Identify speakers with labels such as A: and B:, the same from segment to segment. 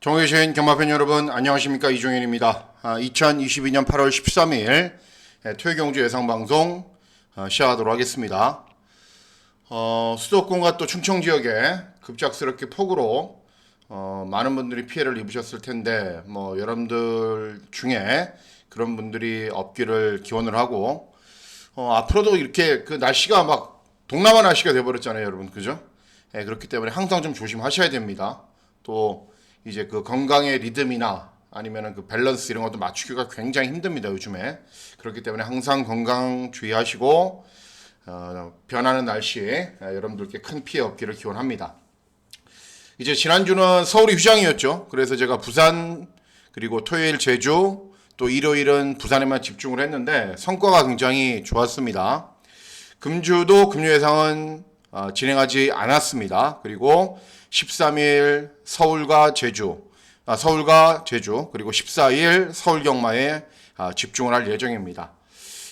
A: 동해시인 경마팬 여러분 안녕하십니까, 이종현입니다. 2022년 8월 13일 토요경주 예상방송 시작하도록 하겠습니다. 수도권과 또 충청 지역에 급작스럽게 폭우로 많은 분들이 피해를 입으셨을 텐데 여러분들 중에 그런 분들이 없기를 기원을 하고 앞으로도 이렇게 그 날씨가 막 동남아 날씨가 돼버렸잖아요, 여러분, 그죠? 그렇기 때문에 항상 좀 조심하셔야 됩니다. 또 이제 그 건강의 리듬이나 아니면은 그 밸런스 이런 것도 맞추기가 굉장히 힘듭니다, 요즘에. 그렇기 때문에 항상 건강 주의하시고 변하는 날씨에 여러분들께 큰 피해 없기를 기원합니다. 이제 지난주는 서울이 휴장이었죠. 그래서 제가 부산, 그리고 토요일 제주, 또 일요일은 부산에만 집중을 했는데 성과가 굉장히 좋았습니다. 금주도 금요 예상은 진행하지 않았습니다. 그리고 13일 서울과 제주, 그리고 14일 서울 경마에 집중을 할 예정입니다.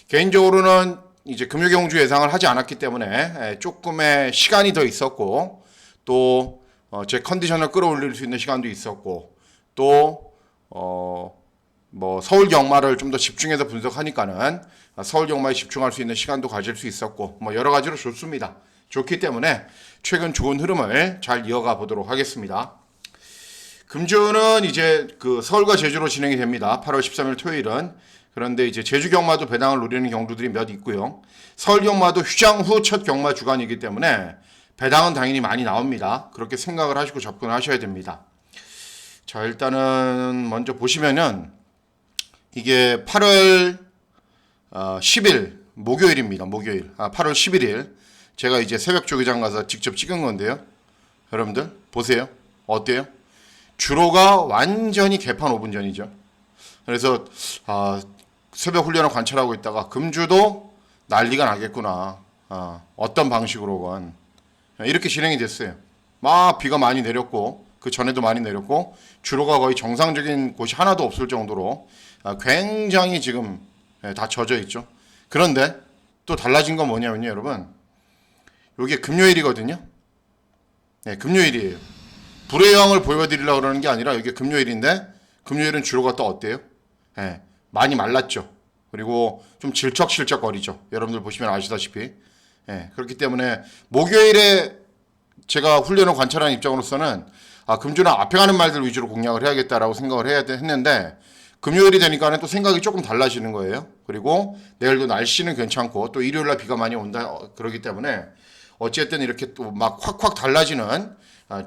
A: 개인적으로는 이제 금요 경주 예상을 하지 않았기 때문에 조금의 시간이 더 있었고, 또 제 컨디션을 끌어올릴 수 있는 시간도 있었고, 또 서울 경마를 좀 더 집중해서 분석하니까는 서울 경마에 집중할 수 있는 시간도 가질 수 있었고, 여러 가지로 좋습니다. 좋기 때문에 최근 좋은 흐름을 잘 이어가 보도록 하겠습니다. 금주는 이제 그 서울과 제주로 진행이 됩니다. 8월 13일 토요일은. 그런데 이제 제주 경마도 배당을 노리는 경주들이 몇 있고요. 서울 경마도 휴장 후 첫 경마 주간이기 때문에 배당은 당연히 많이 나옵니다. 그렇게 생각을 하시고 접근을 하셔야 됩니다. 자, 일단은 먼저 보시면은 이게 8월 10일 목요일입니다. 목요일. 8월 11일. 제가 이제 새벽 조기장 가서 직접 찍은 건데요. 여러분들 보세요. 어때요? 주로가 완전히 개판 5분 전이죠. 그래서 새벽 훈련을 관찰하고 있다가 금주도 난리가 나겠구나. 어떤 방식으로건 이렇게 진행이 됐어요. 막 비가 많이 내렸고, 그 전에도 많이 내렸고, 주로가 거의 정상적인 곳이 하나도 없을 정도로 굉장히 지금 다 젖어 있죠. 그런데 또 달라진 건 뭐냐면요, 여러분. 이게 금요일이거든요. 네, 금요일이에요. 불의 여왕을 보여드리려고 그러는 게 아니라 이게 금요일인데, 금요일은 주로가 또 어때요? 네, 많이 말랐죠. 그리고 좀 질척질척거리죠. 여러분들 보시면 아시다시피. 네, 그렇기 때문에 목요일에 제가 훈련을 관찰하는 입장으로서는 금주는 앞에 가는 말들 위주로 공략을 해야겠다라고 생각을 했는데, 금요일이 되니까는 또 생각이 조금 달라지는 거예요. 그리고 내일도 날씨는 괜찮고, 또 일요일날 비가 많이 온다 그러기 때문에 어쨌든 이렇게 또 막 확확 달라지는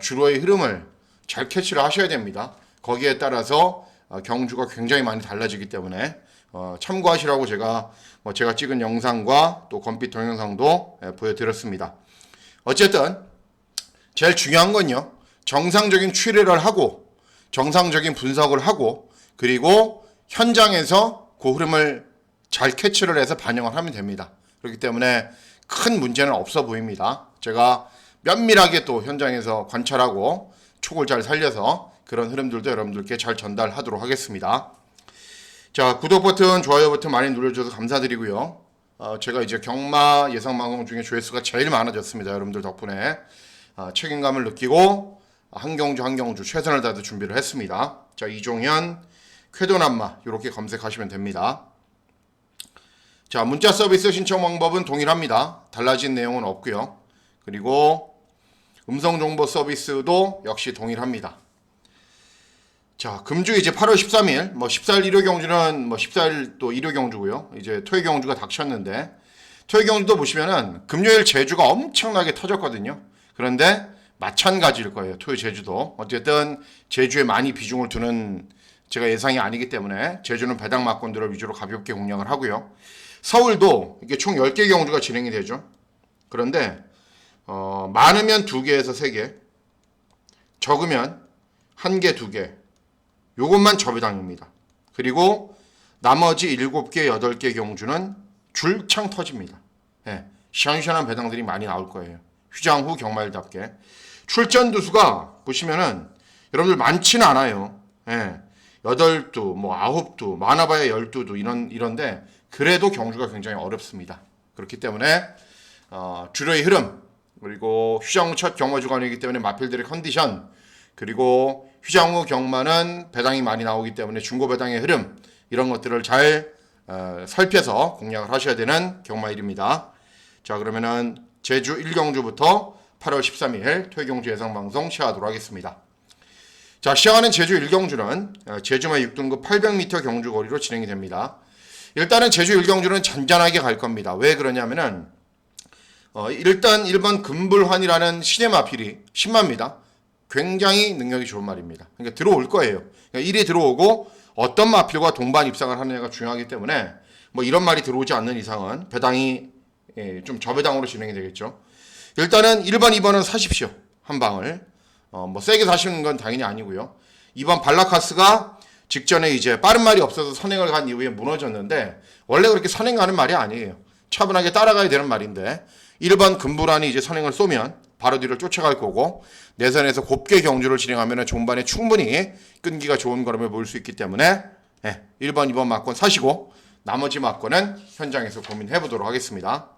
A: 주로의 흐름을 잘 캐치를 하셔야 됩니다. 거기에 따라서 경주가 굉장히 많이 달라지기 때문에 참고하시라고 제가 찍은 영상과 또 검빛 동영상도 보여드렸습니다. 어쨌든 제일 중요한 건요, 정상적인 추리를 하고 정상적인 분석을 하고, 그리고 현장에서 그 흐름을 잘 캐치를 해서 반영을 하면 됩니다. 그렇기 때문에 큰 문제는 없어 보입니다. 제가 면밀하게 또 현장에서 관찰하고 촉을 잘 살려서 그런 흐름들도 여러분들께 잘 전달하도록 하겠습니다. 자, 구독 버튼, 좋아요 버튼 많이 눌러주셔서 감사드리고요. 제가 이제 경마 예상 방송 중에 조회수가 제일 많아졌습니다. 여러분들 덕분에 책임감을 느끼고 한 경주 최선을 다해서 준비를 했습니다. 자, 이종현 쾌도남마 이렇게 검색하시면 됩니다. 자, 문자 서비스 신청 방법은 동일합니다. 달라진 내용은 없고요. 그리고 음성 정보 서비스도 역시 동일합니다. 자, 금주 이제 8월 13일, 14일 일요 경주는 14일 또 일요 경주고요. 이제 토요 경주가 닥쳤는데, 토요 경주도 보시면은 금요일 제주가 엄청나게 터졌거든요. 그런데 마찬가지일 거예요. 토요 제주도. 어쨌든 제주에 많이 비중을 두는 제가 예상이 아니기 때문에 제주는 배당 막권들을 위주로 가볍게 공략을 하고요. 서울도 이게 총 10개 경주가 진행이 되죠. 그런데 많으면 2개에서 3개, 적으면 1개, 2개, 요것만 저배당입니다. 그리고 나머지 7개, 8개 경주는 줄창 터집니다. 시원시원한 배당들이 많이 나올 거예요. 휴장 후 경마일답게. 출전 두수가 보시면은 여러분들 많지는 않아요. 8두, 9두, 많아봐야 12두 이런데 그래도 경주가 굉장히 어렵습니다. 그렇기 때문에 주로의 흐름, 그리고 휴장 후 첫 경마 주간이기 때문에 마필들의 컨디션, 그리고 휘장우 경마는 배당이 많이 나오기 때문에 중고 배당의 흐름 이런 것들을 잘 살펴서 공략을 하셔야 되는 경마일입니다. 자, 그러면은 제주 1경주부터 8월 13일 토요경주 예상방송 시작하도록 하겠습니다. 자, 시작하는 제주 1경주는 제주마 6등급 800m 경주 거리로 진행이 됩니다. 일단은 제주 1경주는 잔잔하게 갈 겁니다. 왜 그러냐면은 일단 1번 금불환이라는 신의 마필이 신마입니다. 굉장히 능력이 좋은 말입니다. 그러니까 들어올 거예요. 그러니까 1이 들어오고 어떤 마필과 동반 입상을 하느냐가 중요하기 때문에 뭐 이런 말이 들어오지 않는 이상은 배당이 좀 저배당으로 진행이 되겠죠. 일단은 1번, 2번은 사십시오. 한 방을. 뭐 세게 사시는 건 당연히 아니고요. 2번 발라카스가 직전에 이제 빠른 말이 없어서 선행을 간 이후에 무너졌는데 원래 그렇게 선행 가는 말이 아니에요. 차분하게 따라가야 되는 말인데 1번 금불환이 이제 선행을 쏘면 바로 뒤를 쫓아갈 거고 내선에서 곱게 경주를 진행하면 종반에 충분히 끈기가 좋은 걸음을 보일 수 있기 때문에 1번, 2번 막권 사시고 나머지 막권은 현장에서 고민해 보도록 하겠습니다.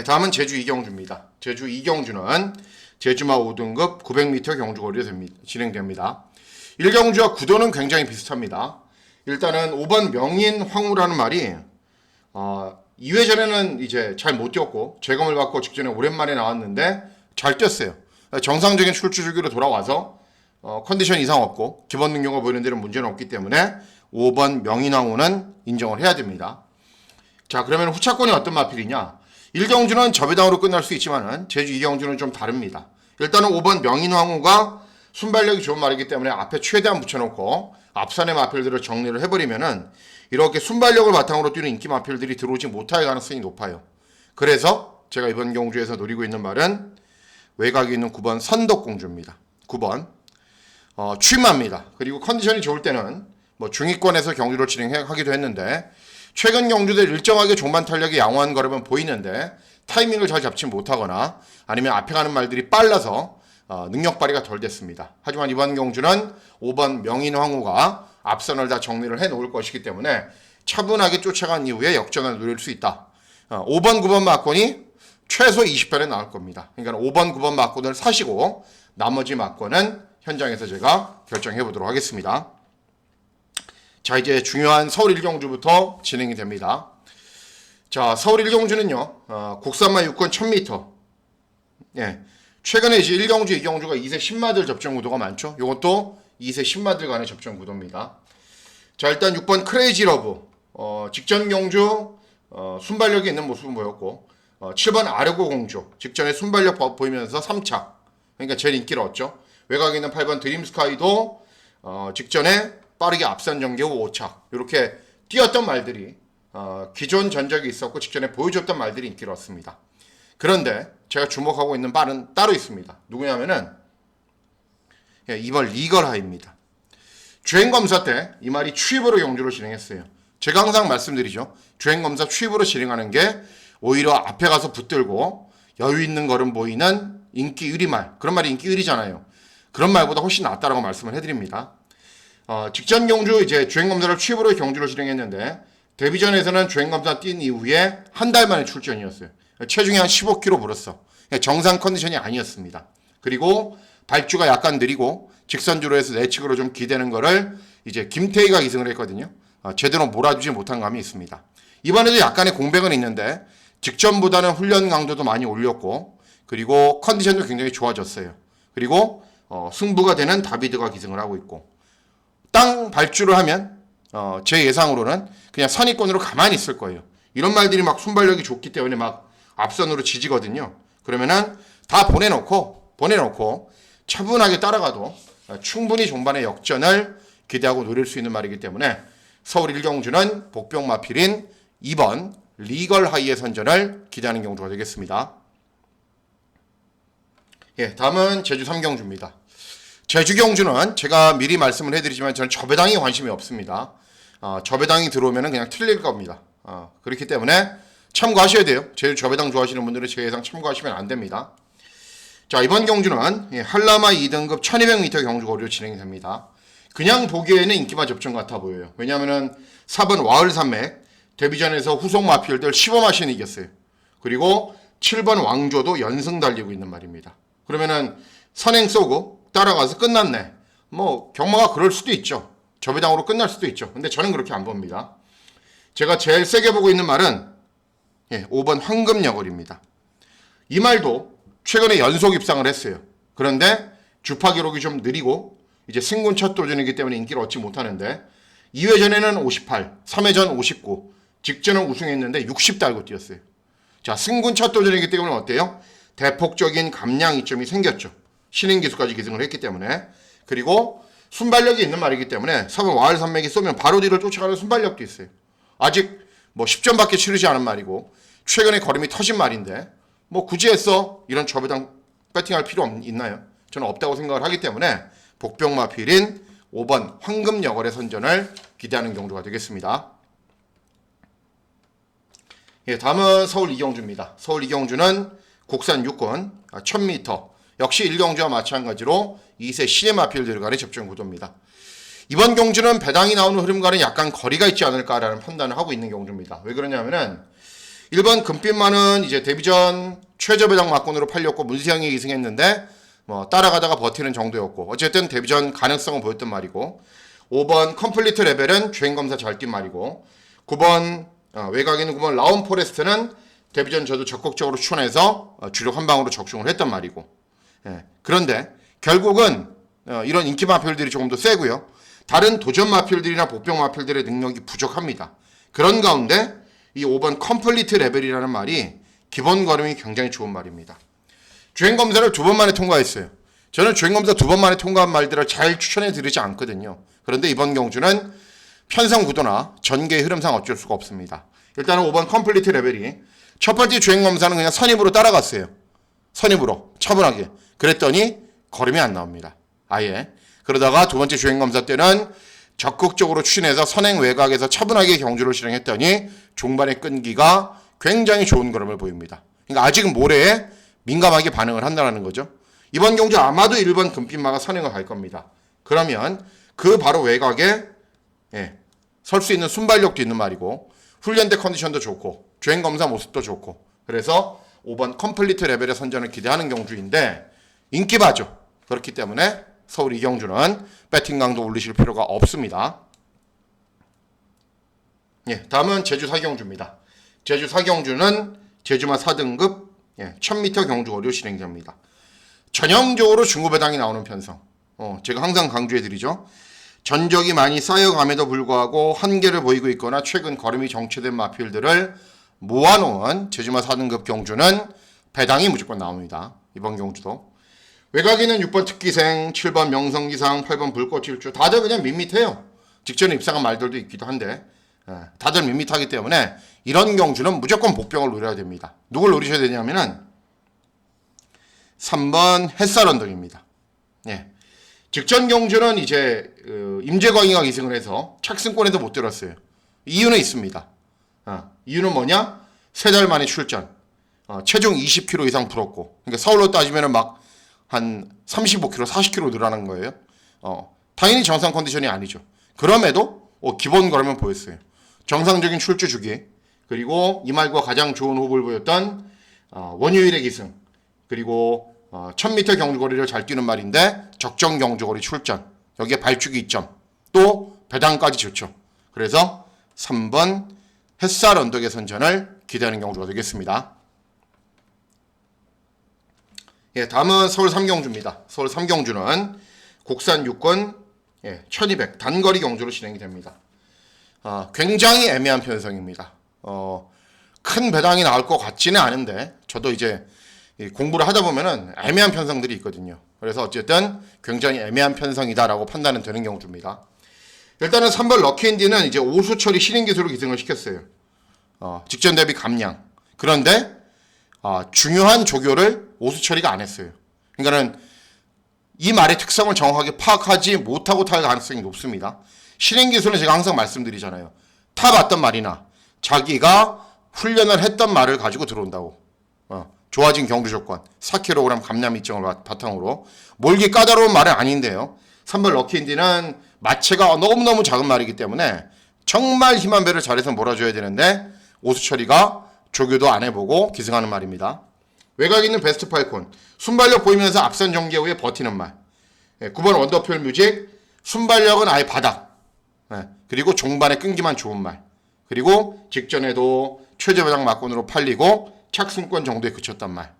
A: 다음은 제주 2경주입니다. 제주 2경주는 제주마 5등급 900m 경주거리로 진행됩니다. 1경주와 구도는 굉장히 비슷합니다. 일단은 5번 명인 황후라는 말이 2회 전에는 이제 잘 못 뛰었고 재검을 받고 직전에 오랜만에 나왔는데 잘 뛰었어요. 정상적인 출주 주기로 돌아와서 컨디션 이상 없고 기본 능력을 보이는 데는 문제는 없기 때문에 5번 명인 황후는 인정을 해야 됩니다. 자, 그러면 후차권이 어떤 마필이냐? 1경주는 저배당으로 끝날 수 있지만은 제주 2경주는 좀 다릅니다. 일단은 5번 명인황후가 순발력이 좋은 말이기 때문에 앞에 최대한 붙여놓고 앞선의 마필들을 정리를 해버리면은 이렇게 순발력을 바탕으로 뛰는 인기 마필들이 들어오지 못할 가능성이 높아요. 그래서 제가 이번 경주에서 노리고 있는 말은 외곽에 있는 9번 선덕공주입니다. 9번 취마입니다. 그리고 컨디션이 좋을 때는 뭐 중위권에서 경주를 진행하기도 했는데 최근 경주들 일정하게 종반 탄력이 양호한 걸음은 보이는데 타이밍을 잘 잡지 못하거나 아니면 앞에 가는 말들이 빨라서 능력 발휘가 덜 됐습니다. 하지만 이번 경주는 5번 명인황후가 앞선을 다 정리를 해놓을 것이기 때문에 차분하게 쫓아간 이후에 역전을 누릴 수 있다. 5번, 9번 막권이 최소 20편에 나올 겁니다. 그러니까 5번, 9번 막권을 사시고 나머지 막권은 현장에서 제가 결정해 보도록 하겠습니다. 자, 이제 중요한 서울 1경주부터 진행이 됩니다. 자, 서울 1경주는요, 국산마 6권 1000m. 최근에 이제 1경주, 2경주가 2세 10마들 접전 구도가 많죠. 이것도 2세 10마들 간의 접전 구도입니다. 자, 일단 6번 크레이지 러브. 직전 경주, 순발력이 있는 모습은 보였고, 7번 아르고 공주. 직전에 순발력 보이면서 3차. 그러니까 제일 인기를 얻죠. 외곽에 있는 8번 드림스카이도, 직전에 빠르게 앞선 전개 후 5차 이렇게 뛰었던 말들이 기존 전적이 있었고 직전에 보여줬던 말들이 인기를 얻습니다. 그런데 제가 주목하고 있는 말은 따로 있습니다. 누구냐면은 2번 리걸하이입니다. 주행검사 때 이 말이 추입으로 경주를 진행했어요. 제가 항상 말씀드리죠. 주행검사 추입으로 진행하는 게 오히려 앞에 가서 붙들고 여유 있는 걸음 보이는 인기 1위 말, 그런 말이 인기 1위잖아요. 그런 말보다 훨씬 낫다라고 말씀을 해드립니다. 직전 경주 이제 주행검사를 취입으로 경주를 진행했는데 데뷔전에서는 주행검사 뛴 이후에 한 달 만에 출전이었어요. 체중이 한 15kg 불었어. 정상 컨디션이 아니었습니다. 그리고 발주가 약간 느리고 직선주로 해서 내측으로 좀 기대는 거를 이제 김태희가 기승을 했거든요. 제대로 몰아주지 못한 감이 있습니다. 이번에도 약간의 공백은 있는데 직전보다는 훈련 강도도 많이 올렸고 그리고 컨디션도 굉장히 좋아졌어요. 그리고 승부가 되는 다비드가 기승을 하고 있고 땅 발주를 하면 제 예상으로는 그냥 선입권으로 가만히 있을 거예요. 이런 말들이 막 순발력이 좋기 때문에 막 앞선으로 지지거든요. 그러면은 다 보내놓고 차분하게 따라가도 충분히 종반의 역전을 기대하고 노릴 수 있는 말이기 때문에 서울 1경주는 복병 마필인 2번 리걸하이의 선전을 기대하는 경주가 되겠습니다. 다음은 제주 3경주입니다. 제주 경주는 제가 미리 말씀을 해드리지만 저는 저배당에 관심이 없습니다. 저배당이 들어오면 그냥 틀릴 겁니다. 그렇기 때문에 참고하셔야 돼요. 제주 저배당 좋아하시는 분들은 제 예상 참고하시면 안 됩니다. 자, 이번 경주는 한라마 2등급 1200m 경주거리로 진행이 됩니다. 그냥 보기에는 인기만 접전 같아 보여요. 왜냐하면 4번 와을산맥 데뷔전에서 후속 마필들 15마신 이겼어요. 그리고 7번 왕조도 연승 달리고 있는 말입니다. 그러면은 선행 쏘고 따라가서 끝났네. 뭐 경마가 그럴 수도 있죠. 저배당으로 끝날 수도 있죠. 근데 저는 그렇게 안 봅니다. 제가 제일 세게 보고 있는 말은 5번 황금여걸입니다. 이 말도 최근에 연속 입상을 했어요. 그런데 주파 기록이 좀 느리고 이제 승군 첫 도전이기 때문에 인기를 얻지 못하는데 2회전에는 58, 3회전 59, 직전은 우승했는데 60 달고 뛰었어요. 자, 승군 첫 도전이기 때문에 어때요? 대폭적인 감량 이점이 생겼죠. 신인기수까지 기승을 했기 때문에. 그리고 순발력이 있는 말이기 때문에 3번 와일산맥이 쏘면 바로 뒤를 쫓아가는 순발력도 있어요. 아직 뭐 10점밖에 치르지 않은 말이고 최근에 걸음이 터진 말인데 뭐 굳이 해서 이런 저배당 배팅할 필요 있나요? 저는 없다고 생각을 하기 때문에 복병마필인 5번 황금여걸의 선전을 기대하는 경주가 되겠습니다. 다음은 서울 이경주입니다. 서울 이경주는 국산 6권 1000m 역시 1경주와 마찬가지로 2세 신의 마필 들어간의 접전 구도입니다. 이번 경주는 배당이 나오는 흐름과는 약간 거리가 있지 않을까라는 판단을 하고 있는 경주입니다. 왜 그러냐면은 1번 금빛만은 이제 데뷔전 최저 배당 막권으로 팔렸고 문세영이 기승했는데 뭐 따라가다가 버티는 정도였고 어쨌든 데뷔전 가능성은 보였던 말이고 5번 컴플리트 레벨은 주행검사 잘 뛴 말이고 9번 외곽에 있는 9번 라운 포레스트는 데뷔전 저도 적극적으로 추천해서 주력 한 방으로 적중을 했단 말이고 그런데 결국은 이런 인기 마필들이 조금 더 세고요. 다른 도전 마필들이나 복병 마필들의 능력이 부족합니다. 그런 가운데 이 5번 컴플리트 레벨이라는 말이 기본 걸음이 굉장히 좋은 말입니다. 주행검사를 2번 만에 통과했어요. 저는 주행검사 2번 만에 통과한 말들을 잘 추천해 드리지 않거든요. 그런데 이번 경주는 편성 구도나 전개의 흐름상 어쩔 수가 없습니다. 일단은 5번 컴플리트 레벨이 첫 번째 주행검사는 그냥 선입으로 따라갔어요. 선입으로 차분하게. 그랬더니 걸음이 안 나옵니다. 아예. 그러다가 두 번째 주행검사 때는 적극적으로 추진해서 선행 외곽에서 차분하게 경주를 실행했더니 종반의 끈기가 굉장히 좋은 걸음을 보입니다. 그러니까 아직은 모래에 민감하게 반응을 한다는 거죠. 이번 경주 아마도 1번 금빛마가 선행을 할 겁니다. 그러면 그 바로 외곽에 설 수 있는 순발력도 있는 말이고 훈련대 컨디션도 좋고 주행검사 모습도 좋고 그래서 5번 컴플리트 레벨의 선전을 기대하는 경주인데 인기바죠. 그렇기 때문에 서울 이경주는 배팅 강도 올리실 필요가 없습니다. 다음은 제주 사경주입니다. 제주 사경주는 제주마 4등급 1000m 경주거리로 진행됩니다. 전형적으로 중고배당이 나오는 편성. 제가 항상 강조해드리죠. 전적이 많이 쌓여감에도 불구하고 한계를 보이고 있거나 최근 걸음이 정체된 마필들을 모아놓은 제주마 4등급 경주는 배당이 무조건 나옵니다. 이번 경주도. 외곽에는 6번 특기생, 7번 명성기상, 8번 불꽃일주 다들 그냥 밋밋해요. 직전에 입상한 말들도 있기도 한데 다들 밋밋하기 때문에 이런 경주는 무조건 복병을 노려야 됩니다. 누굴 노리셔야 되냐면은 3번 햇살 언덕입니다. 직전 경주는 이제 임재광이가 기승을 해서 착승권에도 못 들었어요. 이유는 있습니다. 이유는 뭐냐? 3달 만에 출전. 체중 20kg 이상 불었고 그러니까 서울로 따지면은 막 한 35kg, 40kg 늘어난 거예요. 당연히 정상 컨디션이 아니죠. 그럼에도 기본 걸음은 보였어요. 정상적인 출주 주기 그리고 이 말과 가장 좋은 호흡을 보였던 원효일의 기승 그리고 1000m 경주거리를 잘 뛰는 말인데 적정 경주거리 출전 여기에 발주기 2점 또 배당까지 좋죠. 그래서 3번 햇살 언덕의 선전을 기대하는 경주가 되겠습니다. 다음은 서울 삼경주입니다. 서울 삼경주는 국산 6권 1200 단거리 경주로 진행이 됩니다. 굉장히 애매한 편성입니다. 큰 배당이 나올 것 같지는 않은데 저도 이제 공부를 하다 보면은 애매한 편성들이 있거든요. 그래서 어쨌든 굉장히 애매한 편성이다라고 판단은 되는 경주입니다. 일단은 3번 럭키인디는 이제 오수철이 신인기수로 기승을 시켰어요. 직전 대비 감량. 그런데 중요한 조교를 오수철이가 안 했어요. 그러니까는 이 말의 특성을 정확하게 파악하지 못하고 탈 가능성이 높습니다. 신인기수는 제가 항상 말씀드리잖아요. 타봤던 말이나 자기가 훈련을 했던 말을 가지고 들어온다고. 좋아진 경주 조건, 4kg 감량 일정을 바탕으로 몰기 까다로운 말은 아닌데요. 3번 럭키인디는 마체가 너무너무 작은 말이기 때문에 정말 힘한 배를 잘해서 몰아줘야 되는데 오수철이가 조교도 안 해보고 기승하는 말입니다. 외곽에 있는 베스트 팔콘, 순발력 보이면서 앞선 전개 후에 버티는 말. 9번 원더풀 뮤직, 순발력은 아예 바닥. 그리고 종반에 끈기만 좋은 말. 그리고 직전에도 최저배당 막권으로 팔리고 착승권 정도에 그쳤단 말.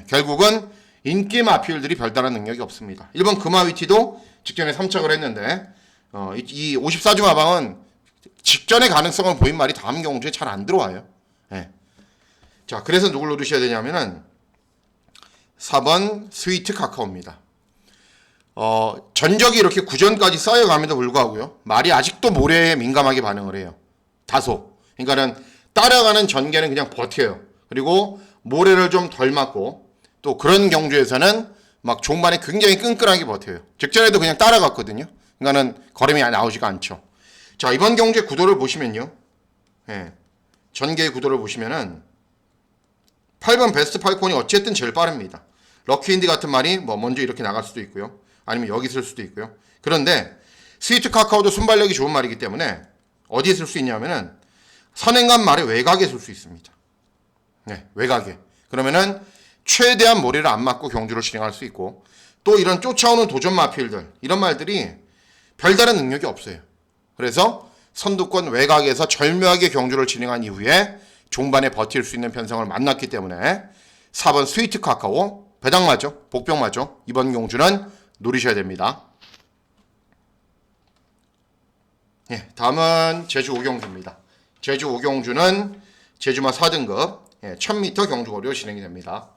A: 결국은 인기 마필들이 별다른 능력이 없습니다. 1번 금화위티도 직전에 3착을 했는데 이 54주 마방은 직전의 가능성을 보인 말이 다음 경주에 잘 안 들어와요. 자, 그래서 누굴 노리셔야 되냐면은 4번 스위트 카카오입니다. 전적이 이렇게 구전까지 쌓여감에도 불구하고요. 말이 아직도 모래에 민감하게 반응을 해요. 다소. 그러니까는 따라가는 전개는 그냥 버텨요. 그리고 모래를 좀 덜 맞고 또 그런 경주에서는 막 종반에 굉장히 끈끈하게 버텨요. 직전에도 그냥 따라갔거든요. 그러니까는 걸음이 나오지가 않죠. 자, 이번 경주의 구도를 보시면요. 전개의 구도를 보시면은 8번 베스트 팔콘이 어쨌든 제일 빠릅니다. 럭키인디 같은 말이 뭐 먼저 이렇게 나갈 수도 있고요. 아니면 여기 쓸 수도 있고요. 그런데 스위트 카카오도 순발력이 좋은 말이기 때문에 어디에 쓸 수 있냐면은 선행간 말의 외곽에 쓸 수 있습니다. 외곽에. 그러면은 최대한 모래를 안 맞고 경주를 진행할 수 있고 또 이런 쫓아오는 도전 마필들 이런 말들이 별다른 능력이 없어요. 그래서 선두권 외곽에서 절묘하게 경주를 진행한 이후에 종반에 버틸 수 있는 편성을 만났기 때문에 4번 스위트 카카오 배당마죠. 복병마죠. 이번 경주는 노리셔야 됩니다. 다음은 제주 5경주입니다. 제주 5경주는 제주마 4등급 1000m 경주거리로 진행이 됩니다.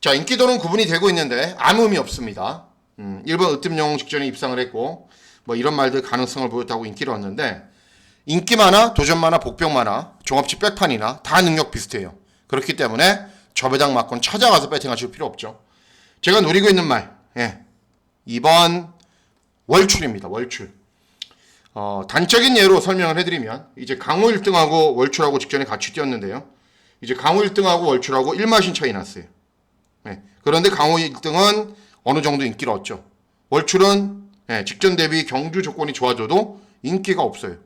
A: 자, 인기도는 구분이 되고 있는데 아무 의미 없습니다. 1번 으뜸용 직전에 입상을 했고 뭐 이런 말들 가능성을 보였다고 인기를 얻는데 인기 많아, 도전 많아, 복병 많아, 종합치 백판이나 다 능력 비슷해요. 그렇기 때문에 저배당 맞건 찾아가서 배팅하실 필요 없죠. 제가 노리고 있는 말 2번 월출입니다. 월출. 단적인 예로 설명을 해드리면 이제 강호 1등하고 월출하고 직전에 같이 뛰었는데요. 이제 강호 1등하고 월출하고 1마신 차이 났어요. 그런데 강호 1등은 어느 정도 인기를 얻죠. 월출은 직전 대비 경주 조건이 좋아져도 인기가 없어요.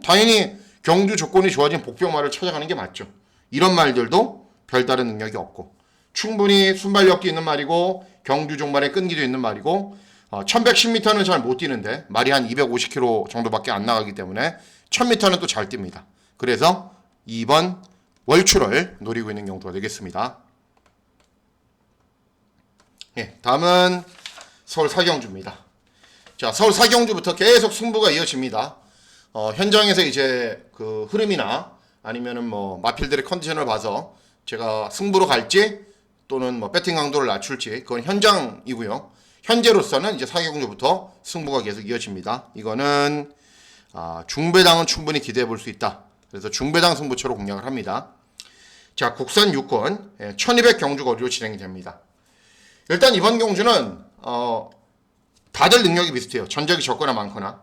A: 당연히 경주 조건이 좋아진 복병말을 찾아가는 게 맞죠. 이런 말들도 별다른 능력이 없고 충분히 순발력도 있는 말이고 경주 종반에 끈기도 있는 말이고 1110m는 잘 못 뛰는데 말이 한 250km 정도밖에 안 나가기 때문에 1000m는 또 잘 뜁니다. 그래서 2번 월출을 노리고 있는 경우가 되겠습니다. 다음은 서울 사경주입니다. 자, 서울 사경주부터 계속 승부가 이어집니다. 현장에서 이제 그 흐름이나 아니면은 뭐 마필들의 컨디션을 봐서 제가 승부로 갈지 또는 뭐 배팅 강도를 낮출지 그건 현장이고요. 현재로서는 이제 사경주부터 승부가 계속 이어집니다. 이거는 중배당은 충분히 기대해 볼 수 있다. 그래서 중배당 승부처로 공략을 합니다. 자, 국산 6권 1200 경주 거리로 진행이 됩니다. 일단 이번 경주는 다들 능력이 비슷해요. 전적이 적거나 많거나.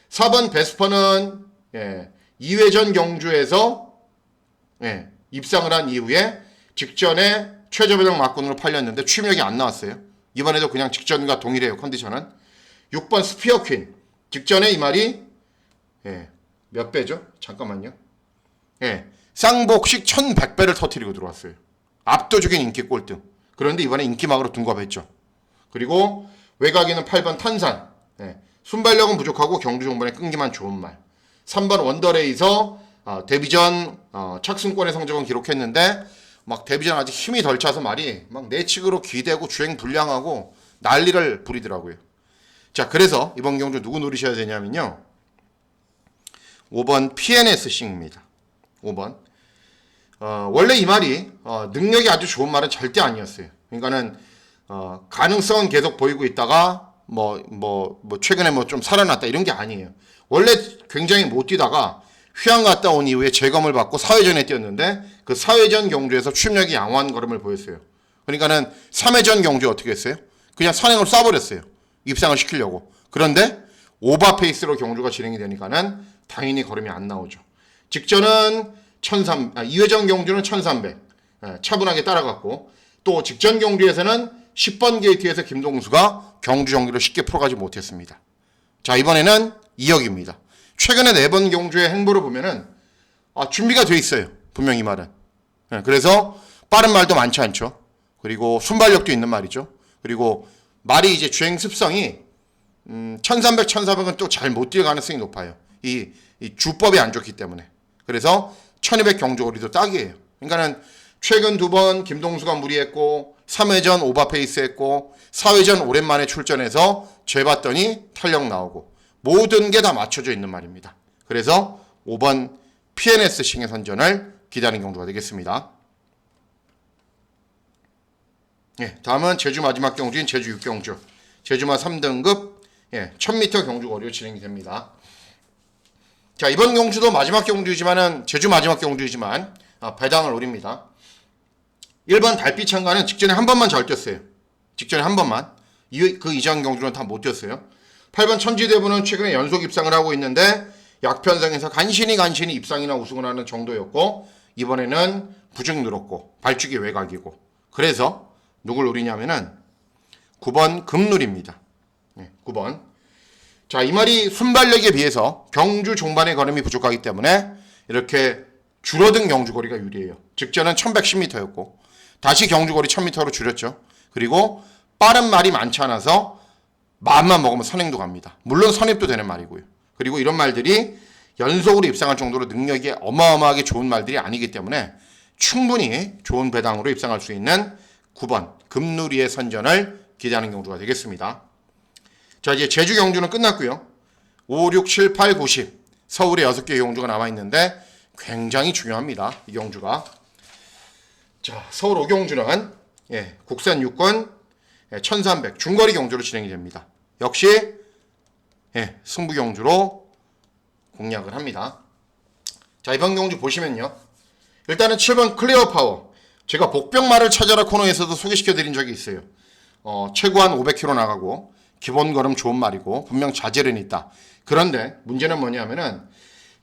A: 4번 베스퍼는 2회전 경주에서 입상을 한 이후에 직전에 최저배당 막군으로 팔렸는데 취력이 안 나왔어요. 이번에도 그냥 직전과 동일해요. 컨디션은. 6번 스피어 퀸. 직전에 이 말이 몇 배죠? 잠깐만요. 쌍복식 1100배를 터뜨리고 들어왔어요. 압도적인 인기 꼴등. 그런데 이번에 인기막으로 둔갑했죠. 그리고 외곽에는 8번 탄산. 순발력은 부족하고 경주 종반에 끈기만 좋은 말. 3번 원더레이서 데뷔전 착승권의 성적은 기록했는데 막 데뷔전 아직 힘이 덜 차서 말이 막 내측으로 기대고 주행 불량하고 난리를 부리더라고요. 자, 그래서 이번 경주 누구 노리셔야 되냐면요. 5번 PNS싱입니다. 5번. 원래 이 말이 능력이 아주 좋은 말은 절대 아니었어요. 그러니까는 가능성은 계속 보이고 있다가 뭐 최근에 뭐 좀 살아났다 이런 게 아니에요. 원래 굉장히 못 뛰다가 휴양 갔다 온 이후에 재검을 받고 4회전에 뛰었는데 그 4회전 경주에서 추임력이 양호한 걸음을 보였어요. 그러니까는 3회전 경주 어떻게 했어요? 그냥 선행을 쏴버렸어요. 입상을 시키려고. 그런데 오버 페이스로 경주가 진행이 되니까는 당연히 걸음이 안 나오죠. 직전은 2회전 경주는 1300 차분하게 따라갔고 또 직전 경주에서는 10번 게이트에서 김동수가 경주 정리를 쉽게 풀어가지 못했습니다. 자, 이번에는 2역입니다. 최근에 4번 경주의 행보를 보면은 준비가 돼 있어요. 분명히 말은. 그래서 빠른 말도 많지 않죠. 그리고 순발력도 있는 말이죠. 그리고 말이 이제 주행 습성이 1300, 1400은 또 잘 못 뛸 가능성이 높아요. 이 주법이 안 좋기 때문에. 그래서 1200 경주거리도 딱이에요. 그러니까는 최근 2번 김동수가 무리했고 3회전 오버페이스 했고 4회전 오랜만에 출전해서 재봤더니 탄력 나오고 모든 게 다 맞춰져 있는 말입니다. 그래서 5번 PNS 싱의 선전을 기다리는 경주가 되겠습니다. 예, 다음은 제주 마지막 경주인 제주 6경주. 제주마 3등급 1000m 경주거리로 진행이 됩니다. 자, 이번 경주도 마지막 경주이지만은 제주 마지막 경주이지만 배당을 노립니다. 1번 달빛 참가는 직전에 한 번만 잘 뛰었어요. 직전에 한 번만. 그 이전 경주는 다 못 뛰었어요. 8번 천지대부는 최근에 연속 입상을 하고 있는데 약편성에서 간신히 입상이나 우승을 하는 정도였고 이번에는 부증 늘었고 발주기 외곽이고 그래서 누굴 노리냐면은 9번 금누리입니다. 9번. 자, 이 말이 순발력에 비해서 경주 종반의 걸음이 부족하기 때문에 이렇게 줄어든 경주거리가 유리해요. 직전은 1110m였고 다시 경주거리 1000m로 줄였죠. 그리고 빠른 말이 많지 않아서 마음만 먹으면 선행도 갑니다. 물론 선입도 되는 말이고요. 그리고 이런 말들이 연속으로 입상할 정도로 능력이 어마어마하게 좋은 말들이 아니기 때문에 충분히 좋은 배당으로 입상할 수 있는 9번 금누리의 선전을 기대하는 경주가 되겠습니다. 자, 이제 제주 경주는 끝났고요. 5, 6, 7, 8, 9, 10 서울에 6개의 경주가 남아있는데 굉장히 중요합니다. 이 경주가. 자, 서울 5경주는 국산 6권 1300 중거리 경주로 진행이 됩니다. 역시 승부 경주로 공략을 합니다. 자, 이번 경주 보시면요. 일단은 7번 클리어 파워. 제가 복병말을 찾아라 코너에서도 소개시켜드린 적이 있어요. 최고 한 500km 나가고 기본 걸음 좋은 말이고 분명 자질은 있다. 그런데 문제는 뭐냐면은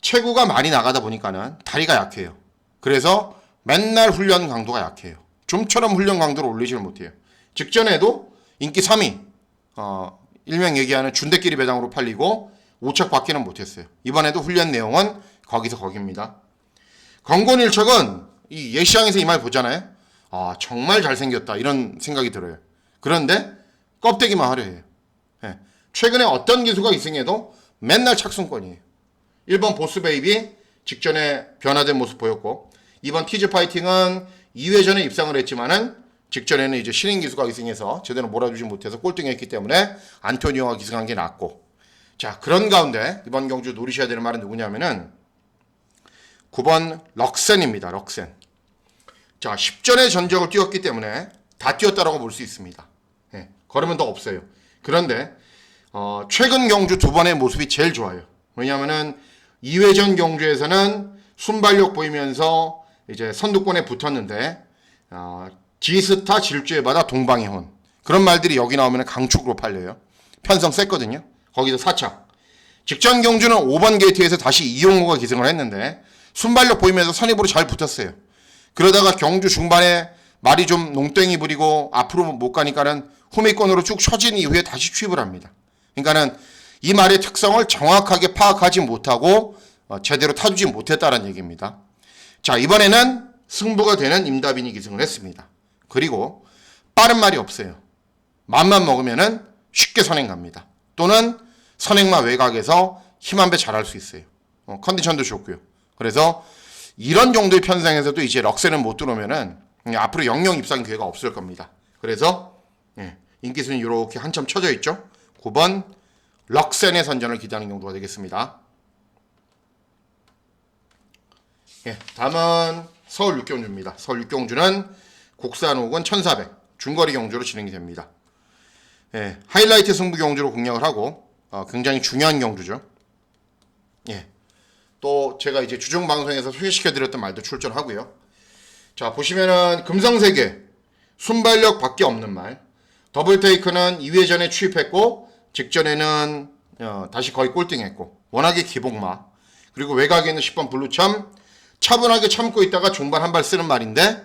A: 체구가 많이 나가다 보니까는 다리가 약해요. 그래서 맨날 훈련 강도가 약해요. 좀처럼 훈련 강도를 올리지를 못해요. 직전에도 인기 3위 일명 얘기하는 준대끼리 배당으로 팔리고 5척 받기는 못했어요. 이번에도 훈련 내용은 거기서 거기입니다. 건곤일척은 이 예시장에서 이 말 보잖아요. 정말 잘생겼다 이런 생각이 들어요. 그런데 껍데기만 하려 해요. 최근에 어떤 기수가 이승해도 맨날 착순권이에요. 1번 보스베이비 직전에 변화된 모습 보였고 2번 티즈 파이팅은 2회전에 입상을 했지만은 직전에는 이제 신인 기수가 이승해서 제대로 몰아주지 못해서 꼴등했기 때문에 안토니오가 기승한 게 낫고 자 그런 가운데 이번 경주 노리셔야 되는 말은 누구냐면은 9번 럭센입니다. 럭센. 자 10전의 전적을 뛰었기 때문에 다 뛰었다라고 볼 수 있습니다. 걸으면 더 없어요. 그런데 최근 경주 2번의 모습이 제일 좋아요. 왜냐하면은 2회전 경주에서는 순발력 보이면서 이제 선두권에 붙었는데 지스타 질주에 받아 동방의 혼 그런 말들이 여기 나오면 강축으로 팔려요. 편성 셌거든요. 거기서 4차. 직전 경주는 5번 게이트에서 다시 이용호가 기승을 했는데 순발력 보이면서 선입으로 잘 붙었어요. 그러다가 경주 중반에 말이 좀 농땡이 부리고 앞으로 못 가니까는 후미권으로 쭉 처진 이후에 다시 취입을 합니다. 그러니까는 이 말의 특성을 정확하게 파악하지 못하고 제대로 타주지 못했다는 얘기입니다. 자 이번에는 승부가 되는 임다빈이 기승을 했습니다. 그리고 빠른 말이 없어요. 맘만 먹으면은 쉽게 선행 갑니다. 또는 선행마 외곽에서 힘 한 배 잘할 수 있어요. 컨디션도 좋고요. 그래서 이런 정도의 편성에서도 이제 럭센은 못 들어오면은 앞으로 영영 입상 기회가 없을 겁니다. 그래서 인기순위 이렇게 한참 쳐져 있죠. 9번 럭센의 선전을 기대하는 경우가 되겠습니다. 다음은 서울 6경주입니다. 서울 6경주는 국산 5권 1400 중거리 경주로 진행이 됩니다. 하이라이트 승부 경주로 공략을 하고 굉장히 중요한 경주죠. 또 제가 이제 주중 방송에서 소개시켜드렸던 말도 출전하고요. 자 보시면은 금성세계 순발력 밖에 없는 말 더블테이크는 2회전에 취입했고 직전에는 다시 거의 꼴등했고 워낙에 기복마 그리고 외곽에 있는 10번 블루참 차분하게 참고 있다가 중반 한 발 쓰는 말인데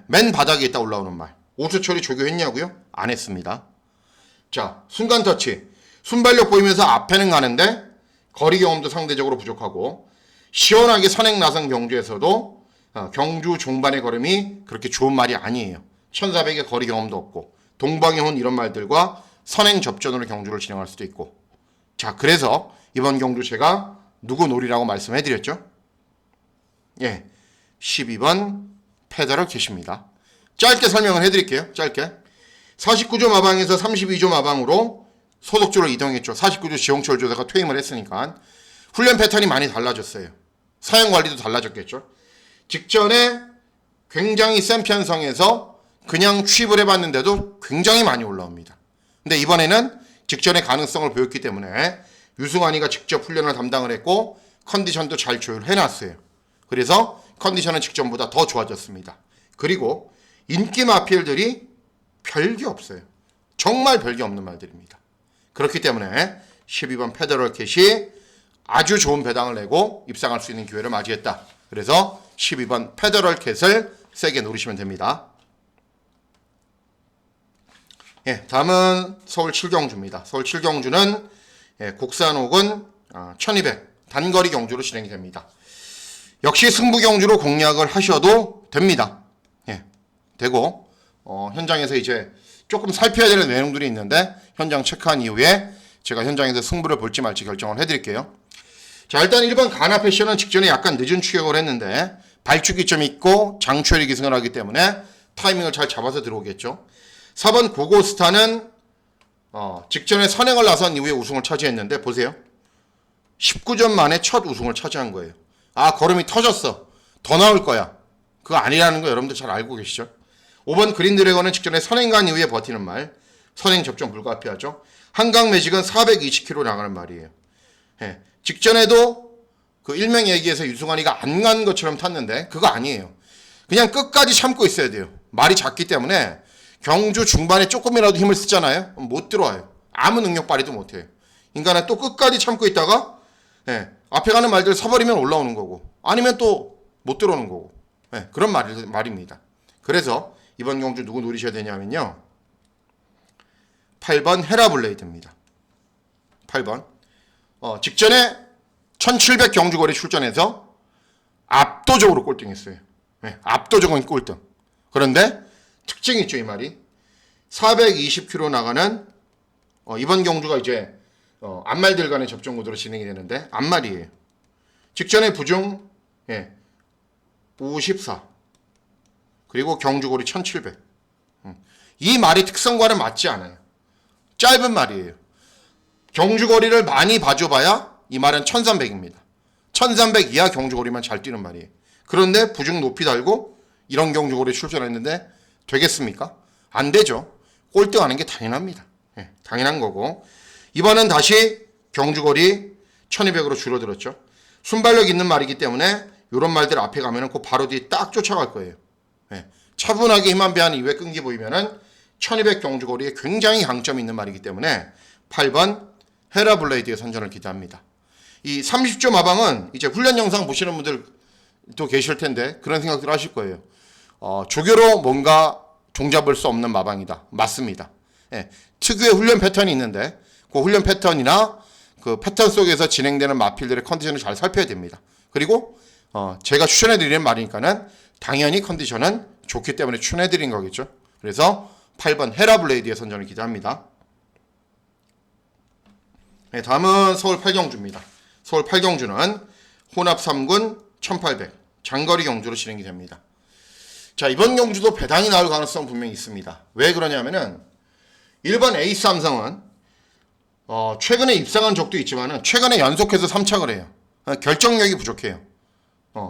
A: 맨 바닥에 있다 올라오는 말 5초 처리 조교했냐고요? 안 했습니다. 자 순간 터치 순발력 보이면서 앞에는 가는데 거리 경험도 상대적으로 부족하고 시원하게 선행 나선 경주에서도 경주 종반의 걸음이 그렇게 좋은 말이 아니에요. 1400의 거리 경험도 없고 동방의 이런 말들과 선행 접전으로 경주를 진행할 수도 있고. 자, 그래서 이번 경주 제가 누구 놀이라고 말씀해드렸죠? 예, 12번 페더럴 캐시입니다. 짧게 설명을 해드릴게요. 짧게. 49조 마방에서 32조 마방으로 소속주로 이동했죠. 49조 지홍철 조사가 퇴임을 했으니까 훈련 패턴이 많이 달라졌어요. 사용 관리도 달라졌겠죠. 직전에 굉장히 센 편성에서 그냥 취입을 해봤는데도 굉장히 많이 올라옵니다. 근데 이번에는 직전의 가능성을 보였기 때문에 유승환이가 직접 훈련을 담당을 했고 컨디션도 잘 조율해놨어요. 그래서 컨디션은 직전보다 더 좋아졌습니다. 그리고 인기 마필들이 별게 없어요. 정말 별게 없는 말들입니다. 그렇기 때문에 12번 페더럴 캣이 아주 좋은 배당을 내고 입상할 수 있는 기회를 맞이했다. 그래서 12번 페더럴 캣을 세게 노리시면 됩니다. 예, 다음은 서울 7경주입니다. 서울 7경주는 국산 혹은 1200 단거리 경주로 진행이 됩니다. 역시 승부 경주로 공략을 하셔도 됩니다. 예, 되고 현장에서 이제 조금 살펴야 되는 내용들이 있는데 현장 체크한 이후에 제가 현장에서 승부를 볼지 말지 결정을 해드릴게요. 자, 일단 1번 가나 패션은 직전에 약간 늦은 추격을 했는데 발축이 좀 있고 장추열이 기승을 하기 때문에 타이밍을 잘 잡아서 들어오겠죠. 4번 고고스타는 직전에 선행을 나선 이후에 우승을 차지했는데 보세요. 19전 만에 첫 우승을 차지한 거예요. 아, 걸음이 터졌어. 더 나올 거야. 그거 아니라는 거 여러분들 잘 알고 계시죠? 5번 그린 드래곤은 직전에 선행 간 이후에 버티는 말. 선행 접종 불가피하죠. 한강 매직은 420km 나가는 말이에요. 예, 직전에도 그 일명 얘기에서 유승환이가 안 간 것처럼 탔는데 그거 아니에요. 그냥 끝까지 참고 있어야 돼요. 말이 작기 때문에 경주 중반에 조금이라도 힘을 쓰잖아요. 못 들어와요. 아무 능력 발휘도 못해요. 인간은 또 끝까지 참고 있다가 앞에 가는 말들 서버리면 올라오는 거고 아니면 또 못 들어오는 거고 그런 말입니다. 그래서 이번 경주 누구 노리셔야 되냐면요. 8번 헤라블레이드입니다. 8번 직전에 1700 경주거리 출전해서 압도적으로 꼴등했어요. 압도적인 꼴등. 그런데 특징이 있죠, 이 말이. 420km 나가는 이번 경주가 이제 앞말들 간의 접종 구도로 진행이 되는데 앞말이에요. 직전에 부중 54 그리고 경주거리 1700. 이 말이 특성과는 맞지 않아요. 짧은 말이에요. 경주거리를 많이 봐줘봐야 이 말은 1300입니다. 1300 이하 경주거리만 잘 뛰는 말이에요. 그런데 부중 높이 달고 이런 경주거리에 출전했는데 되겠습니까? 안 되죠. 꼴등하는 게 당연합니다. 당연한 거고 이번엔 다시 경주거리 1200으로 줄어들었죠. 순발력 있는 말이기 때문에 이런 말들 앞에 가면은 그 바로 뒤에 딱 쫓아갈 거예요. 차분하게 힘 한 배 한 이후에 끈기 보이면은 1200 경주거리에 굉장히 강점이 있는 말이기 때문에 8번 헤라블레이드의 선전을 기대합니다. 이 30조 마방은 이제 훈련 영상 보시는 분들도 계실 텐데 그런 생각들 하실 거예요. 조교로 뭔가 종잡을 수 없는 마방이다. 맞습니다. 특유의 훈련 패턴이 있는데 그 훈련 패턴이나 그 패턴 속에서 진행되는 마필들의 컨디션을 잘 살펴야 됩니다. 그리고 제가 추천해드리는 말이니까는 당연히 컨디션은 좋기 때문에 추천해드린 거겠죠. 그래서 8번 헤라블레이드의 선전을 기대합니다. 다음은 서울 8경주입니다. 서울 8경주는 혼합 3군 1800 장거리 경주로 진행이 됩니다. 자, 이번 경주도 배당이 나올 가능성 분명히 있습니다. 왜 그러냐면은 1번 에이스 삼성은 최근에 입상한 적도 있지만은 최근에 연속해서 3착을 해요. 결정력이 부족해요.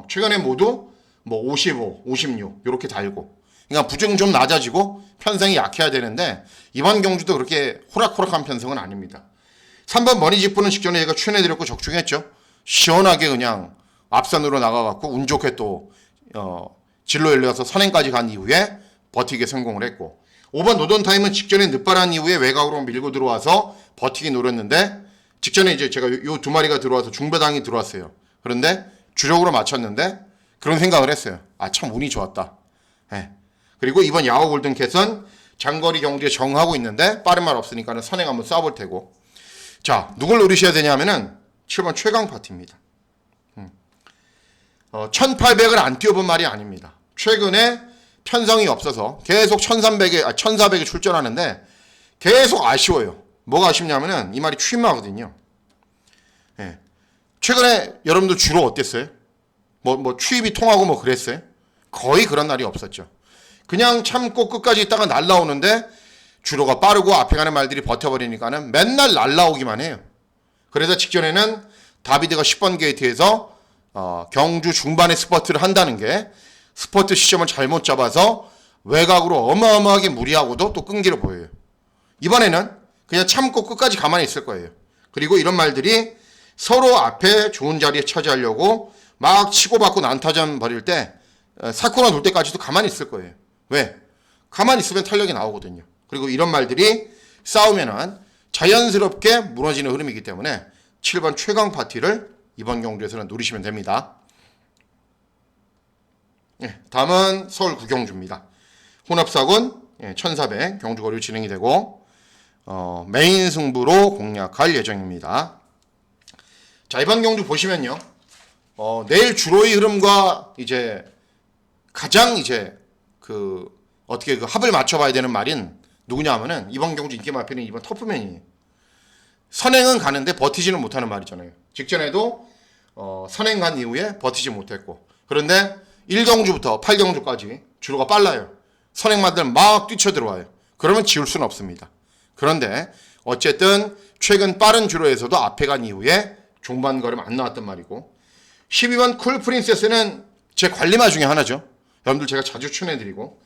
A: 최근에 모두 뭐 55, 56 이렇게 달고. 그러니까 부중 좀 낮아지고 편성이 약해야 되는데 이번 경주도 그렇게 호락호락한 편성은 아닙니다. 3번 머니지프는 직전에 얘가 추천해드렸고 적중했죠. 시원하게 그냥 앞선으로 나가갖고 운 좋게 또 진로 열려서 선행까지 간 이후에 버티기에 성공을 했고 5번 노던타임은 직전에 늦발한 이후에 외곽으로 밀고 들어와서 버티기 노렸는데 직전에 이제 제가 요 두 마리가 들어와서 중배당이 들어왔어요. 그런데 주력으로 맞췄는데 그런 생각을 했어요. 아, 참 운이 좋았다. 그리고 이번 야호 골든캣은 장거리 경주에 정하고 있는데 빠른 말 없으니까는 선행 한번 쏴볼 테고. 자, 누굴 노리셔야 되냐면은 7번 최강 파티입니다. 1800을 안 뛰어본 말이 아닙니다. 최근에 편성이 없어서 계속 1400에 출전하는데 계속 아쉬워요. 뭐가 아쉽냐면은 이 말이 취임하거든요. 예. 최근에 여러분들 주로 어땠어요? 뭐 취입이 통하고 뭐 그랬어요? 거의 그런 날이 없었죠. 그냥 참고 끝까지 있다가 날라오는데 주로가 빠르고 앞에 가는 말들이 버텨버리니까는 맨날 날라오기만 해요. 그래서 직전에는 다비드가 10번 게이트에서 경주 중반에 스퍼트를 한다는 게 스퍼트 시점을 잘못 잡아서 외곽으로 어마어마하게 무리하고도 또 끈기를 보여요. 이번에는 그냥 참고 끝까지 가만히 있을 거예요. 그리고 이런 말들이 서로 앞에 좋은 자리에 차지하려고 막 치고받고 난타전 벌일 때 사코나 돌 때까지도 가만히 있을 거예요. 왜? 가만히 있으면 탄력이 나오거든요. 그리고 이런 말들이 싸우면은 자연스럽게 무너지는 흐름이기 때문에 7번 최강 파티를 이번 경주에서는 노리시면 됩니다. 다음은 서울 구경주입니다. 혼합사군 1400 경주거리 진행이 되고 메인 승부로 공략할 예정입니다. 자, 이번 경주 보시면요. 내일 주로의 흐름과 이제 가장 이제 어떻게 합을 맞춰봐야 되는 말인 누구냐 하면은 이번 경주 인기 마표는 이번 터프맨이에요. 선행은 가는데 버티지는 못하는 말이잖아요. 직전에도 선행 간 이후에 버티지 못했고, 그런데 1경주부터 8경주까지 주로가 빨라요. 선행마들 막 뛰쳐들어와요. 그러면 지울 수는 없습니다. 그런데 어쨌든 최근 빠른 주로에서도 앞에 간 이후에 중반 걸음 안 나왔단 말이고, 12번 쿨 프린세스는 제 관리마 중에 하나죠. 여러분들 제가 자주 추천해드리고,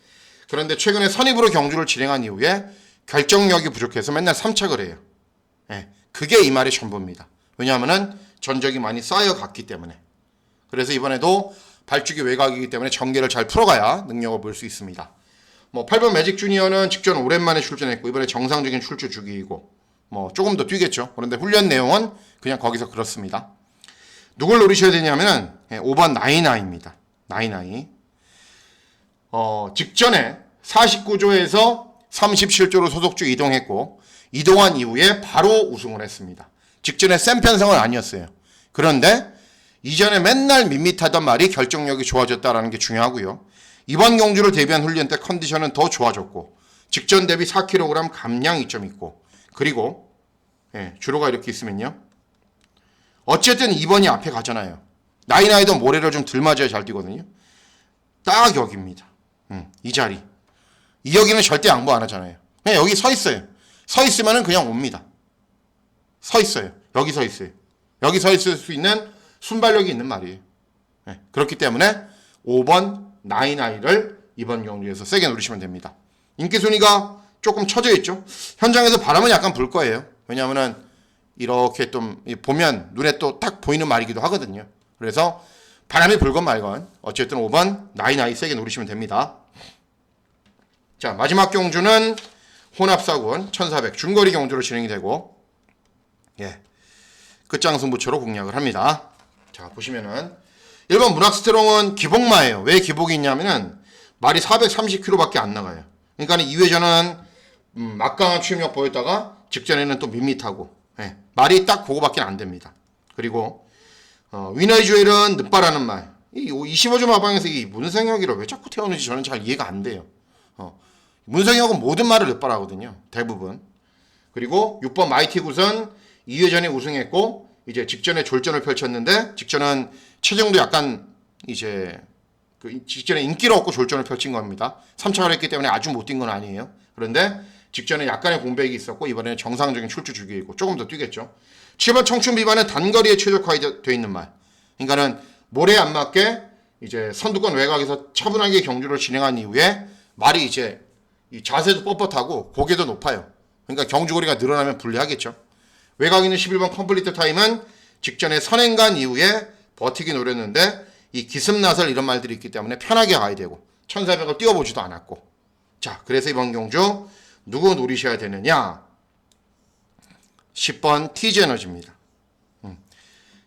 A: 그런데 최근에 선입으로 경주를 진행한 이후에 결정력이 부족해서 맨날 3착을 해요. 그게 이 말의 전부입니다. 왜냐하면 전적이 많이 쌓여갔기 때문에. 그래서 이번에도 발주기 외곽이기 때문에 전개를 잘 풀어가야 능력을 볼 수 있습니다. 8번 매직 주니어는 직전 오랜만에 출전했고 이번에 정상적인 출주 주기이고 조금 더 뛰겠죠. 그런데 훈련 내용은 그냥 거기서 그렇습니다. 누굴 노리셔야 되냐면 5번 나이나이입니다. 나이나이. 직전에 49조에서 37조로 소속주 이동했고 이동한 이후에 바로 우승을 했습니다. 직전에 센 편성은 아니었어요. 그런데 이전에 맨날 밋밋하던 말이 결정력이 좋아졌다는 게 중요하고요. 이번 경주를 대비한 훈련 때 컨디션은 더 좋아졌고 직전 대비 4kg 감량이 좀 있고, 그리고 주로가 이렇게 있으면요. 어쨌든 2번이 앞에 가잖아요. 나이나이도 모래를 좀 덜 맞아야 잘 뛰거든요. 딱 여기입니다. 이 자리. 이 여기는 절대 양보 안 하잖아요. 그냥 여기 서 있어요. 서 있으면은 그냥 옵니다. 서 있어요. 여기 서 있어요. 여기 서 있을 수 있는 순발력이 있는 말이에요. 그렇기 때문에 5번 나이나이를 이번 경주에서 세게 누르시면 됩니다. 인기 순위가 조금 처져 있죠. 현장에서 바람은 약간 불 거예요. 왜냐하면은 이렇게 좀 보면 눈에 또 딱 보이는 말이기도 하거든요. 그래서 바람이 불건 말건 어쨌든 5번 나이나이 세게 누르시면 됩니다. 자, 마지막 경주는 혼합사군 1400 중거리 경주로 진행이 되고 끝장 승부처로 공략을 합니다. 자, 보시면은 1번 문학스트롱은 기복마예요. 왜 기복이 있냐면은 말이 430km밖에 안 나가요. 그러니까 2회전은 막강한 추임력 보였다가 직전에는 또 밋밋하고 말이 딱 그거밖에 안 됩니다. 그리고 위너의 주엘은 늦바라는 말. 이 25조 마방에서 이 문성혁이를 왜 자꾸 태우는지 저는 잘 이해가 안 돼요. 문성혁은 모든 말을 늦바라거든요. 대부분. 그리고 6번 마이티 굿은 2회전에 우승했고 이제 직전에 졸전을 펼쳤는데 직전은 체중도 약간 이제 직전에 인기를 얻고 졸전을 펼친 겁니다. 3착을 했기 때문에 아주 못 뛴 건 아니에요. 그런데 직전에 약간의 공백이 있었고 이번에는 정상적인 출주 주기이고 조금 더 뛰겠죠. 7번 청춘 비반은 단거리에 최적화되어 있는 말. 그러니까는 모래에 안 맞게 이제 선두권 외곽에서 차분하게 경주를 진행한 이후에 말이 이제 이 자세도 뻣뻣하고 고개도 높아요. 그러니까 경주거리가 늘어나면 불리하겠죠. 외곽에 있는 11번 컴플리트 타임은 직전에 선행간 이후에 버티기 노렸는데 이 기습나설 이런 말들이 있기 때문에 편하게 가야 되고 1400을 뛰어보지도 않았고. 자, 그래서 이번 경주 누구 노리셔야 되느냐? 10번 TG에너지입니다.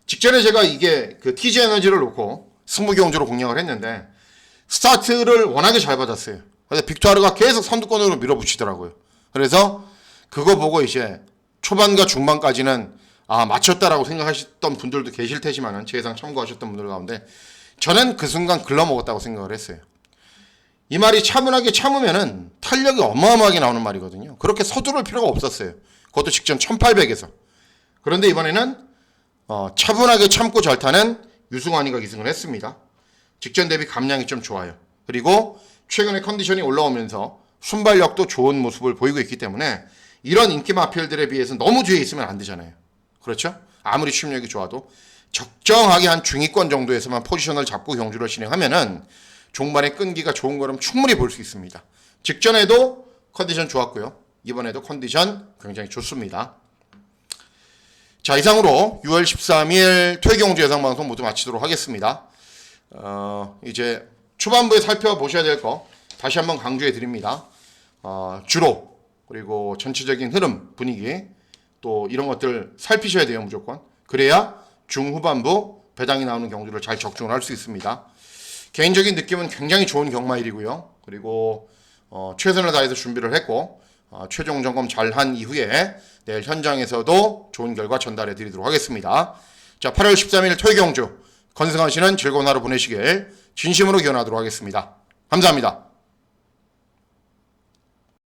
A: 직전에 제가 이게 TG에너지를 놓고 승부경주로 공략을 했는데 스타트를 워낙에 잘 받았어요. 그래서 빅투아르가 계속 선두권으로 밀어붙이더라고요. 그래서 그거 보고 이제 초반과 중반까지는 맞췄다라고 생각하셨던 분들도 계실 테지만은 제 예상 참고하셨던 분들 가운데 저는 그 순간 글러먹었다고 생각을 했어요. 이 말이 차분하게 참으면은 탄력이 어마어마하게 나오는 말이거든요. 그렇게 서두를 필요가 없었어요. 그것도 직전 1800에서. 그런데 이번에는 차분하게 참고 잘 타는 유승환이가 기승을 했습니다. 직전 대비 감량이 좀 좋아요. 그리고 최근에 컨디션이 올라오면서 순발력도 좋은 모습을 보이고 있기 때문에 이런 인기 마필들에 비해서 너무 뒤에 있으면 안 되잖아요. 그렇죠? 아무리 취업력이 좋아도 적정하게 한 중위권 정도에서만 포지션을 잡고 경주를 진행하면은 종반의 끈기가 좋은 거라면 충분히 볼 수 있습니다. 직전에도 컨디션 좋았고요. 이번에도 컨디션 굉장히 좋습니다. 자, 이상으로 6월 13일 토요경주 예상방송 모두 마치도록 하겠습니다. 이제 초반부에 살펴보셔야 될 거 다시 한번 강조해 드립니다. 주로 그리고 전체적인 흐름, 분위기 또 이런 것들 살피셔야 돼요. 무조건. 그래야 중후반부 배당이 나오는 경주를 잘 적중을 할 수 있습니다. 개인적인 느낌은 굉장히 좋은 경마일이고요. 그리고 최선을 다해서 준비를 했고 최종 점검 잘한 이후에 내일 현장에서도 좋은 결과 전달해 드리도록 하겠습니다. 자, 8월 13일 토요경주 건승하시는 즐거운 하루 보내시길 진심으로 기원하도록 하겠습니다. 감사합니다.